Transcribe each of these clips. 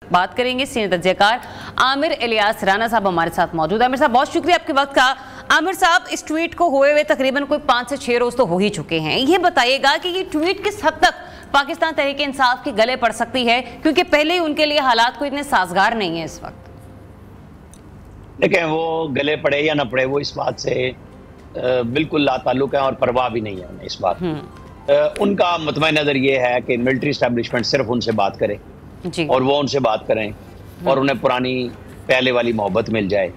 बात करेंगे सीनियर तज्ज़ेकार आमिर इलियास राना साहब हमारे साथ मौजूद है। आमिर साहब बहुत शुक्रिया आपके वक्त का। आमिर साहब, इस ट्वीट को हुए तकरीबन कोई 5 से 6 रोज तो हो ही चुके हैं। ये बताइएगा कि ये ट्वीट किस हद तक पाकिस्तान तहरीक इंसाफ के गले पड़ सकती है, क्योंकि पहले ही उनके लिए हालात को इतने साजगार नहीं है इस वक्त। देखें, वो गले पड़े या ना पड़े, वो इस बात से बिल्कुल लाताल्लुक है और परवाह भी नहीं है उन्हें इस बात। उनका मतवा नजर ये है कि मिलिट्री एस्टेब्लिशमेंट सिर्फ उनसे बात करे और वो उनसे बात करें और उन्हें पुरानी पहले वाली मोहब्बत मिल जाए।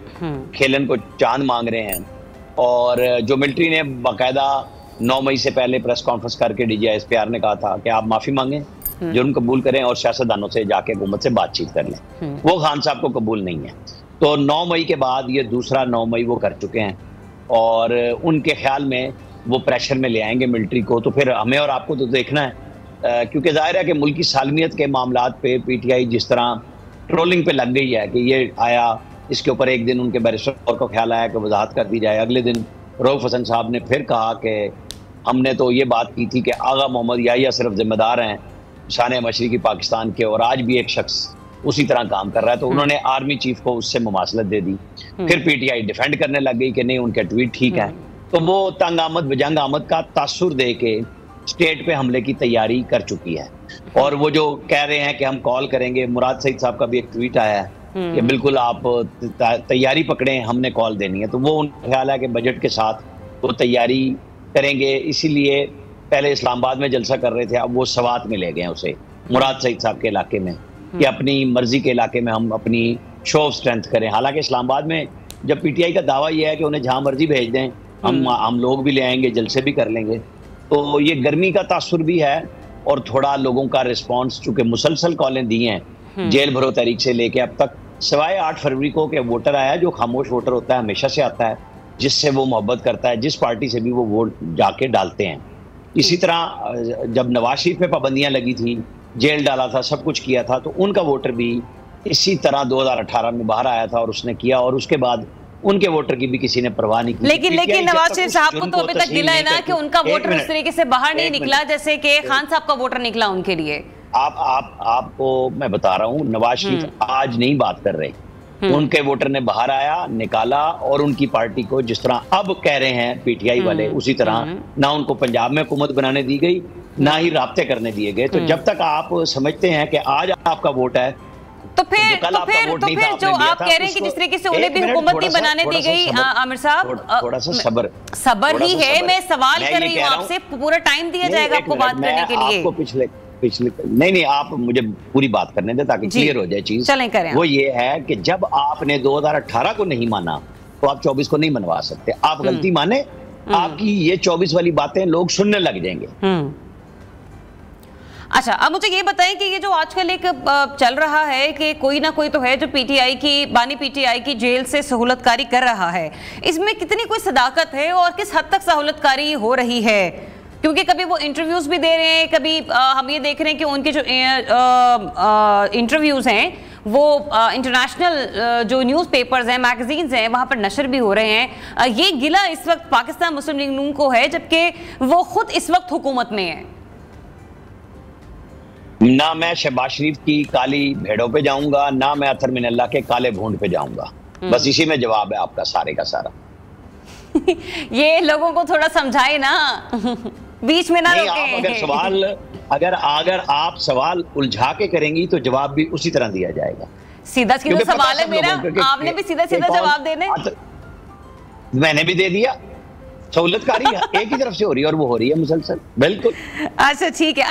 खेलन को चांद मांग रहे हैं और जो मिलिट्री ने बाकायदा 9 मई से पहले प्रेस कॉन्फ्रेंस करके DGISPR ने कहा था कि आप माफी मांगें, जुर्म कबूल करें और सियासतदानों से जाके हुकूमत से बातचीत कर लें। वो खान साहब को कबूल नहीं है। तो 9 मई के बाद ये दूसरा 9 मई वो कर चुके हैं और उनके ख्याल में वो प्रेशर में ले आएंगे मिलिट्री को। तो फिर हमें और आपको तो देखना है, क्योंकि जाहिर है कि मुल्क की सालमियत के मामलात पे PTI जिस तरह ट्रोलिंग पे लग गई है कि ये आया, इसके ऊपर एक दिन उनके बैरिस्टर को ख्याल आया कि वजाहत कर दी जाए, अगले दिन रऊफ हसन साहब ने फिर कहा कि हमने तो ये बात की थी कि आगा मोहम्मद याहिया सिर्फ जिम्मेदार हैं शान मशरिकी पाकिस्तान के, और आज भी एक शख्स उसी तरह काम कर रहा है। तो उन्होंने आर्मी चीफ को उससे मुमासलत दे दी। फिर PTI डिफेंड करने लग गई कि नहीं, उनके ट्वीट ठीक है। तो वो तंग आमद बजंग आमद का तासुर दे के स्टेट पे हमले की तैयारी कर चुकी है। और वो जो कह रहे हैं कि हम कॉल करेंगे, मुराद सईद साहब का भी एक ट्वीट आया है कि बिल्कुल आप तैयारी पकड़ें, हमने कॉल देनी है। तो वो उनका ख्याल है कि बजट के साथ वो तैयारी करेंगे, इसीलिए पहले इस्लामाबाद में जलसा कर रहे थे, अब वो सवात में ले गए हैं उसे मुराद सईद साहब के इलाके में कि अपनी मर्जी के इलाके में हम अपनी शो ऑफ स्ट्रेंथ करें। हालांकि इस्लामाबाद में जब PTI का दावा यह है कि उन्हें जहां मर्जी भेज दें, हम लोग भी ले आएंगे, जलसे भी कर लेंगे। तो ये गर्मी का तासुर भी है और थोड़ा लोगों का रिस्पांस, चूंकि मुसलसल कॉलें दी हैं जेल भरो तहरीक से लेके अब तक, सिवाय 8 फरवरी को के वोटर आया जो खामोश वोटर होता है, हमेशा से आता है, जिससे वो मोहब्बत करता है, जिस पार्टी से भी वो वोट जाके डालते हैं। इसी तरह जब नवाज शरीफ पे पाबंदियां लगी थी, जेल डाला था, सब कुछ किया था, तो उनका वोटर भी इसी तरह 2018 में बाहर आया था और उसने किया, और उसके बाद उनके वोटर की भी किसी ने परवाह नहीं की। लेकिन नवाज शरीफ साहब को तो अभी तक गिला है ना कि उनका वोटर उस तरीके से बाहर नहीं निकला जैसे कि खान साहब का वोटर निकला उनके लिए। आपको मैं बता रहा हूँ, नवाज शरीफ आज नहीं बात कर रहे, उनके वोटर ने बाहर आया, निकाला, और उनकी पार्टी को जिस तरह अब कह रहे हैं PTI वाले, उसी तरह ना उनको पंजाब में हुकूमत बनाने दी गई, ना ही राब्ते करने दिए गए। तो जब तक आप समझते हैं कि आज आपका वोट है, तो फिर जो आप कह रहे हैं कि जिस तरीके से उन्हें भी हुकूमत नहीं बनाने दी गई, आमिर साहब थोड़ा सा सबर ही है। मैं सवाल कर रही हूँ आपसे, पूरा टाइम दिया जाएगा आपको बात करने के लिए। आपको पिछले नहीं, आप मुझे पूरी बात करने दें ताकि क्लियर हो जाए चीज। चलें करें। वो ये है कि जब आपने 2018 को नहीं माना तो आप 24 को नहीं मनवा सकते। आप गलती माने, आपकी ये 24 वाली बातें लोग सुनने लग जाएंगे। अच्छा, अब मुझे ये बताएं कि ये जो आजकल एक चल रहा है कि कोई ना कोई तो है जो बानी PTI की जेल से सहूलतकारी कर रहा है, इसमें कितनी कोई सदाकत है और किस हद तक सहूलतकारी हो रही है? क्योंकि कभी वो इंटरव्यूज भी दे रहे हैं, कभी हम ये देख रहे हैं कि उनके जो इंटरव्यूज हैं वो इंटरनेशनल जो न्यूज़पेपर्स हैं, मैगजीन्स हैं, वहाँ पर नशर भी हो रहे हैं। ये गिला इस वक्त पाकिस्तान मुस्लिम लीग नून को है, जबकि वो खुद इस वक्त हुकूमत में है। ना मैं शहबाज शरीफ की काली भेड़ों पे जाऊंगा, ना मैं अतर मिनल्ला के काले भूंड पे जाऊंगा। बस इसी में जवाब है आपका सारे का सारा। ये लोगों को थोड़ा समझाए ना, बीच में ना रोकें। अगर आप सवाल उलझा के करेंगी तो जवाब भी उसी तरह दिया जाएगा। सीधा सीधा सवाल है मेरा, आपने भी सीधा सीधा जवाब देने, मैंने भी दे दिया। सहूलतकारी एक ही तरफ से हो रही है और वो हो रही है मुसलसल। बिल्कुल। अच्छा, ठीक है।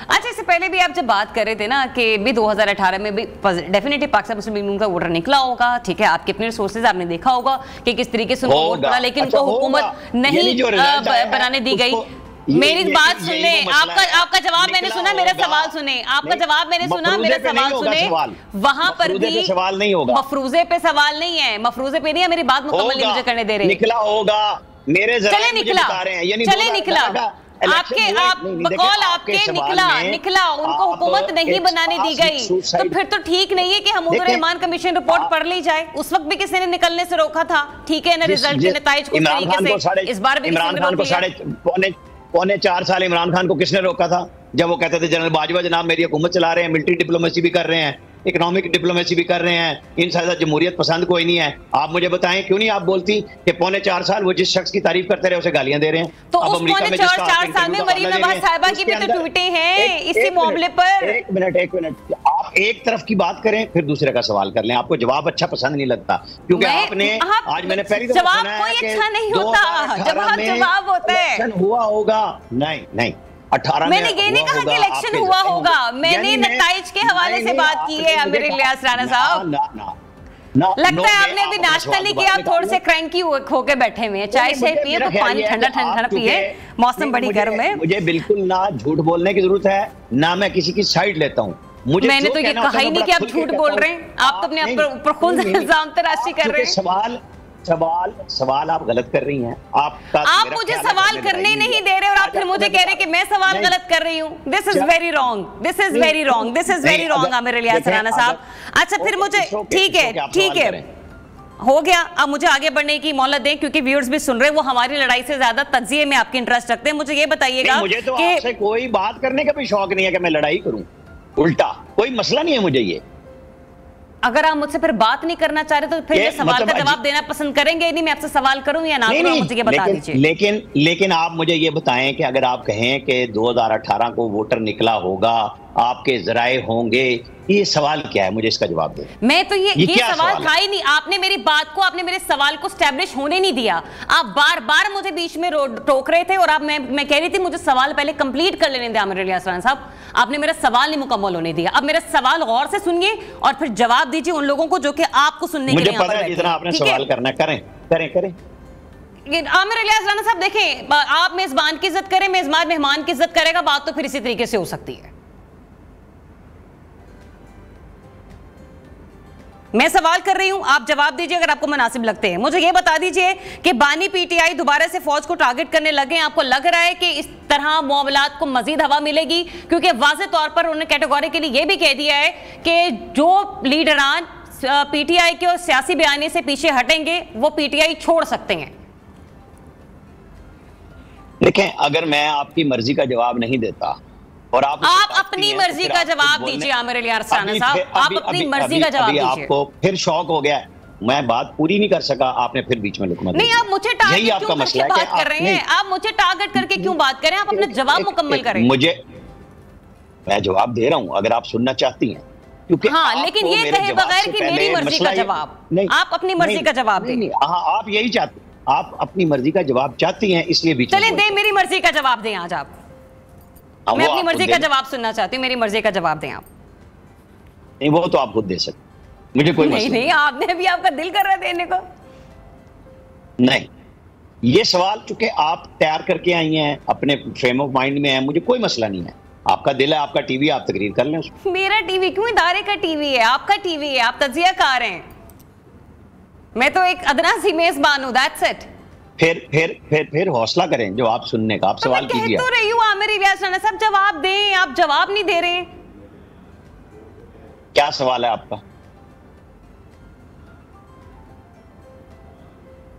अच्छा, इससे पहले भी आप जब बात कर रहे थे ना कि भी 2018 में भी डेफिनेटली पाकिस्तान मुस्लिम लीग नून का वोटर निकला होगा, ठीक है, आपके अपने रिसोर्सेज आपने देखा होगा कि किस तरीके से उनको वोट पड़ा, लेकिन उनको हुकूमत नहीं बनाने दी गई। मेरी बात सुने, आपका जवाब मैंने सुना, मेरा सवाल सुने, आपका जवाब मैंने सुना, मेरा सवाल सुने। वहां पर भी सवाल नहीं होगा, मफरूजे पे सवाल नहीं है, मफरूजे पे नहीं है। मेरी बात मुकम्मल नहीं मुझे करने दे रहे। निकला होगा, मेरे चले निकला, चले निकला, आपके निकला, उनको हुकूमत नहीं बनाने दी गई, तो फिर तो ठीक नहीं है कि हम उधर रहमान कमीशन रिपोर्ट पढ़ ली जाए। उस वक्त भी किसी ने निकलने से रोका था, ठीक है ना, रिजल्ट के नताइज को तरीके से। इस बार भी इमरान खान को 4.5 साल इमरान खान को किसने रोका था? जब वो कहते थे जनरल बाजवा जनाब मेरी हुकूमत चला रहे हैं, मिलिट्री डिप्लोमेसी भी कर रहे हैं, इकोनॉमिक डिप्लोमेसी भी कर रहे हैं, इन सारा जमहूरियत पसंद कोई नहीं है। आप मुझे बताएं क्यों नहीं आप बोलती कि पौने 4 साल वो जिस शख्स की तारीफ करते रहे उसे गालियां दे रहे हैं। तो उस पौने 4 साल में मरीम नवाज साहिबा की भी तो ट्वीटें हैं इसी मामले पर। एक मिनट, आप एक तरफ की बात करें फिर दूसरे का सवाल कर लें। आपको जवाब अच्छा पसंद नहीं लगता क्योंकि आपने आज मैंने पहली दफा जवाब कोई अच्छा नहीं होता, जवाब होता है। हुआ होगा नहीं 18 मैंने ये नहीं कहा कि इलेक्शन हुआ होगा, मैंने नताइज के हवाले से बात की है आमिर इलियास राणा साहब। लगता है आपने अभी नाश्ता नहीं किया, आप थोड़े से क्रैंकी होके बैठे हुए हैं। चाय शाय पिए तो पानी ठंडा पिए, मौसम बड़ी गर्म है। मुझे बिल्कुल ना झूठ बोलने की जरूरत है ना मैं किसी की साइड लेता हूँ। मैंने तो ये कहा ही नहीं कि आप झूठ बोल रहे हैं, आप तो अपने ऊपर खुद इल्जाम तराशी कर रहे हैं। सवाल आप गलत कर रही हैं। आप मुझे सवाल करने नहीं दे रहे और आप फिर मुझे कह रहे हैं कि मैं सवाल गलत कर रही हूँ। This is very wrong, this is very wrong, this is very wrong Aamir Ilyas Rana साहब। अच्छा फिर मुझे ठीक है हो गया, अब मुझे आगे बढ़ने की मोहलत दें क्योंकि व्यूअर्स भी सुन रहे हैं, वो हमारी लड़ाई से ज्यादा तज्जिए में आपके इंटरेस्ट रखते हैं। मुझे ये बताइएगा, मुझे तो आपसे कोई बात करने का भी शौक नहीं है कि मैं लड़ाई करूं, उल्टा कोई मसला नहीं है मुझे। ये अगर आप मुझसे फिर बात नहीं करना चाह रहे तो फिर सवाल का जवाब देना पसंद करेंगे नहीं, मैं आपसे सवाल करूं या ना करूं, मुझे ये बता दीजिए। लेकिन आप मुझे ये बताएं कि अगर आप कहें कि 2018 को वोटर निकला होगा, आपके जराए होंगे, ये सवाल क्या है? मुझे इसका जवाब दे। मैं तो ये सवाल था ही नहीं, आपने मेरी बात को, आपने मेरे सवाल को स्टैब्लिश होने नहीं दिया। आप बार बार मुझे बीच में टोक रहे थे और आप मैं कह रही थी मुझे सवाल पहले कंप्लीट कर लेने दें आमिर इलियास राणा साहब। आपने मेरा सवाल नहीं मुकम्मल होने दिया। अब मेरा सवाल गौर से सुनिए और फिर जवाब दीजिए उन लोगों को जो कि आपको सुनने के लिए मुझे पता है जितना आपने सवाल करना करें। आमिर इलियास राणा साहब देखें, आप मेजबान की इज्जत करें, मेजबान मेहमान की इज्जत करेगा, बात तो फिर इसी तरीके से हो सकती है। मैं सवाल कर रही हूं, आप जवाब दीजिए अगर आपको मुनासिब लगते हैं। मुझे ये बता दीजिए कि बानी पीटीआई दोबारा से फौज को टारगेट करने लगे हैं। आपको लग रहा है कि इस तरह मामलात को मजीद हवा मिलेगी? क्योंकि वाज़ेह तौर पर उन्होंने कैटेगोरिकली ये भी कह दिया है कि जो लीडरान पीटीआई के और सियासी बयानी से पीछे हटेंगे वो पीटीआई छोड़ सकते हैं। देखें, अगर मैं आपकी मर्जी का जवाब नहीं देता और आप अपनी मर्जी का जवाब दीजिए आमिर इलियास राणा साहब, आप अपनी मर्जी का जवाब दीजिए। आपको फिर शौक हो गया, मैं बात पूरी नहीं कर सका, आपने फिर बीच में लुकमा नहीं। आप मुझे टारगेट क्यों करके बात कर रहे हैं? आप मुझे टारगेट करके क्यों बात कर रहे हैं? आप अपना जवाब मुकम्मल करें। मैं जवाब दे रहा हूं अगर आप सुनना चाहती हैं, क्योंकि हाँ, लेकिन ये कहे बगैर कि मेरी मर्जी का जवाब, आप अपनी मर्जी का जवाब दें। आप यही चाहते, आप अपनी मर्जी का जवाब चाहती हैं, इसलिए बीच में चलें दें, मेरी मर्जी का जवाब दें आज आप। मैं अपनी मर्जी का जवाब सुनना चाहती हूँ, मेरी मर्जी का जवाब दें आप। नहीं, वो तो आप खुद दे सकते, मुझे कोई मसला नहीं। आपने भी, आपका दिल कर रहा है देने को। नहीं, ये सवाल चूंकि आप तैयार करके आई हैं, अपने फ्रेम ऑफ माइंड में है, मुझे कोई मसला नहीं है। आपका दिल है, आपका टीवी, आप तकरीर कर लें उसको। मेरा टीवी क्यों? इदारे का टीवी है, आपका टीवी है, आप तज्जियाकार हैं, मैं तो एक अदना सी मेजबान हूं, दैट्स इट। फिर हौसला करें जवाब सुनने का। आप सवाल कीजिए। तो रही हूं आमिर इलियास राणा साहब, जवाब दें, आप जवाब नहीं दे रहे। क्या सवाल है आपका?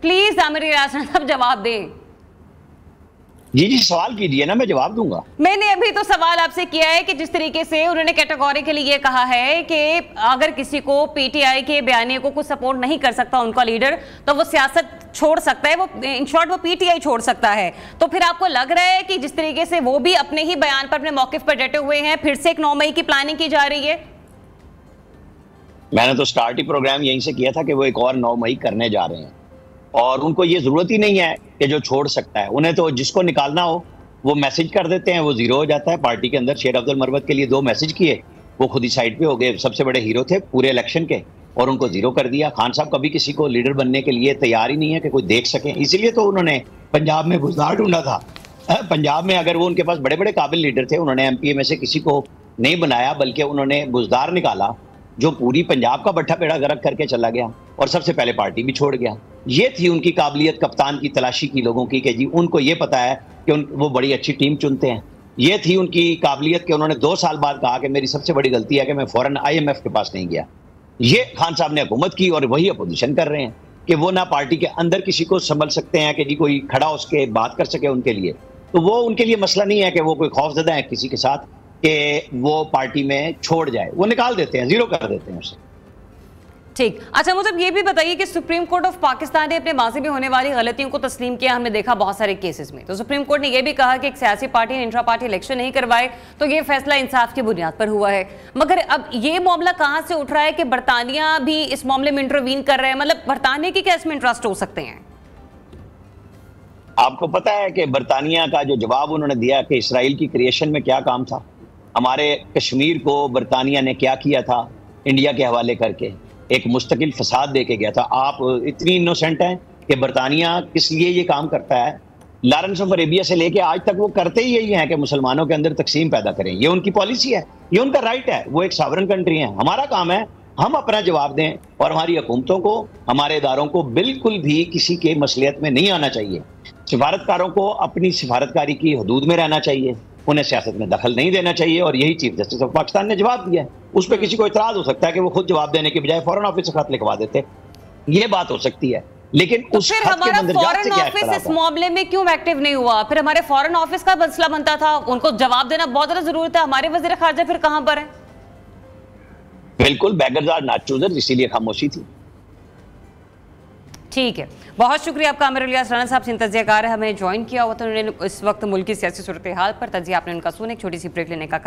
प्लीज आमिर इलियास राणा साहब जवाब दें। जी सवाल कीजिए ना, मैं जवाब दूंगा। मैंने अभी तो सवाल आपसे किया है कि जिस तरीके से उन्होंने कैटेगोरिकली ये कहा है कि अगर किसी को पीटीआई के बयानिए को कुछ सपोर्ट नहीं कर सकता उनका लीडर, तो वो सियासत छोड़ सकता है, वो इन शॉर्ट वो पीटीआई छोड़ सकता है। तो फिर आपको लग रहा है कि जिस तरीके से वो भी अपने ही बयान पर, अपने मौकिफ पर डटे हुए हैं, फिर से एक 9 मई की प्लानिंग की जा रही है? मैंने तो स्टार्ट ही प्रोग्राम यहीं से किया था कि वो एक और 9 मई करने जा रहे हैं और उनको ये जरूरत ही नहीं है कि जो छोड़ सकता है, उन्हें तो जिसको निकालना हो वो मैसेज कर देते हैं, वो जीरो हो जाता है। पार्टी के अंदर शेर अब्दुल मरवत के लिए 2 मैसेज किए, वो खुद ही साइड पे हो गए, सबसे बड़े हीरो थे पूरे इलेक्शन के, और उनको जीरो कर दिया। खान साहब कभी किसी को लीडर बनने के लिए तैयार ही नहीं है कि कोई देख सके, इसीलिए तो उन्होंने पंजाब में बुजदार ढूंढा था। पंजाब में अगर वो उनके पास बड़े बड़े काबिल लीडर थे, उन्होंने एमपीए में से किसी को नहीं बनाया, बल्कि उन्होंने बुजदार निकाला जो पूरी पंजाब का बट्ठा पेड़ा गर्क करके चला गया और सबसे पहले पार्टी भी छोड़ गया। ये थी उनकी काबिलियत, कप्तान की तलाशी की लोगों की, कि जी उनको ये पता है कि वो बड़ी अच्छी टीम चुनते हैं। ये थी उनकी काबिलियत कि उन्होंने 2 साल बाद कहा कि मेरी सबसे बड़ी गलती है कि मैं फौरन IMF के पास नहीं गया। ये खान साहब ने हुकूमत की और वही अपोजिशन कर रहे हैं कि वो ना पार्टी के अंदर किसी को संभल सकते हैं कि जी कोई खड़ा उसके बात कर सके उनके लिए। तो वो उनके लिए मसला नहीं है कि वो कोई खौफजदा है किसी के साथ कि वो पार्टी में छोड़ जाए, वो निकाल देते हैं, जीरो कर देते हैं उसे। ठीक। अच्छा, मतलब ये भी बताइए कि सुप्रीम कोर्ट ऑफ पाकिस्तान ने अपने माजी में होने वाली गलतियों को तस्लीम किया, हमने देखा बहुत सारे केसेस में। तो सुप्रीम कोर्ट ने यह भी कहा कि एक सियासी पार्टी ने इंट्रा पार्टी इलेक्शन नहीं करवाए तो ये फैसला इंसाफ की बुनियाद पर हुआ है। मगर अब ये मामला कहां से उठ रहा है कि बरतानिया भी इस मामले में इंटरवीन कर रहे हैं? मतलब बरतानिया के क्या इसमें इंटरेस्ट हो सकते हैं? आपको पता है कि बरतानिया का जो जवाब उन्होंने दिया कि इसराइल की क्रिएशन में क्या काम था, हमारे कश्मीर को बरतानिया ने क्या किया था इंडिया के हवाले करके, एक मुस्तकिल फसाद दे के गया था। आप इतनी इनोसेंट हैं कि बरतानिया किस लिए ये काम करता है? लॉरेंस ऑफ अरेबिया से लेके आज तक वो करते ही यही हैं कि मुसलमानों के अंदर तकसीम पैदा करें। ये उनकी पॉलिसी है, ये उनका राइट है, वो एक सॉवरेन कंट्री है। हमारा काम है हम अपना जवाब दें और हमारी हुकूमतों को, हमारे इदारों को बिल्कुल भी किसी के मसलियत में नहीं आना चाहिए। सिफारतकारों को अपनी सिफारतकारी की हदूद में रहना चाहिए, उन्हें सियासत में दखल नहीं देना चाहिए, और यही चीफ जस्टिस ऑफ पाकिस्तान ने जवाब दिया है। उस पर किसी को इतराज हो सकता है कि वो खुद जवाब देने के बजाय फॉरेन ऑफिस से खत लिखवा देते, ये बात हो सकती है, लेकिन तो उस फिर खत के हमारा मंदरजात से फॉरेन क्या ऑफिस इख्तिलाफ इस है? मामले में क्यों एक्टिव नहीं हुआ? फिर हमारे फॉरेन ऑफिस का मसला बनता था, उनको जवाब देना बहुत ज्यादा जरूरत है। हमारे वजीर खारजा फिर कहां पर है? बिल्कुल, बेगर्स आर नॉट चूजर्स, इसीलिए खामोशी थी। ठीक है, बहुत शुक्रिया आपका आमिर इलियास राना साहब, तजियाकार हमें ज्वाइन किया हुआ था। उन्होंने इस वक्त मुल्क की सियासी सूरत हाल पर तजिया आपने उनका सुना। एक छोटी सी ब्रेक लेने का कहा।